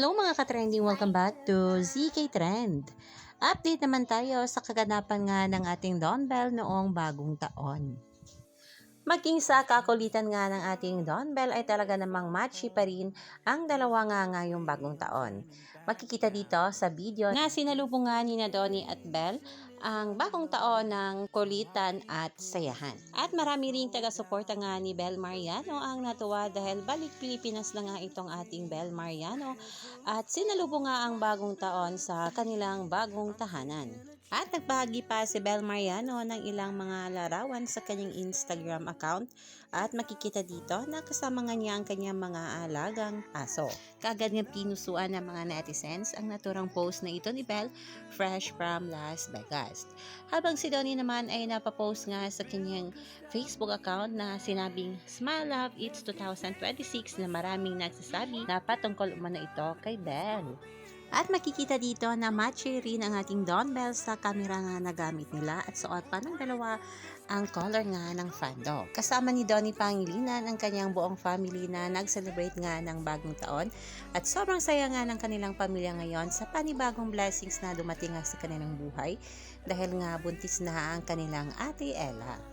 Hello mga ka-trending, welcome back to ZK Trend. Update naman tayo sa kaganapan nga ng ating Don Bell noong bagong taon. Maging sa kakulitan nga ng ating Don Bell ay talaga namang matchy pa rin ang dalawa nga ngayong bagong taon. Makikita dito sa video na sinalubong nga ni na Donnie at Bell ang bagong taon ng kulitan at sayahan. At marami ring taga-suporta nga ni Bel Mariano ang natuwa dahil balik Pilipinas na nga itong ating Bel Mariano at sinalubong nga ang bagong taon sa kanilang bagong tahanan. At nagbahagi pa si Bel Mariano ng ilang mga larawan sa kanyang Instagram account at makikita dito na kasama nga niya ang kanyang mga alagang aso. Kaagad nga pinusuan ng mga netizens ang naturang post na ito ni Bel, fresh from Las Vegas. Habang si Donnie naman ay napapost nga sa kanyang Facebook account na sinabing Smile Love It's 2026 na maraming nagsasabi na patungkol umano ito kay Bel. At makikita dito na matchy rin ang ating Don Bell sa camera nga na gamit nila at suot pa ng dalawa ang color nga ng fando. Kasama ni Donnie Pangilinan ang kanyang buong family na nag-celebrate nga ng bagong taon at sobrang saya nga ng kanilang pamilya ngayon sa panibagong blessings na dumating nga sa kanilang buhay dahil nga buntis na ang kanilang ate Ella.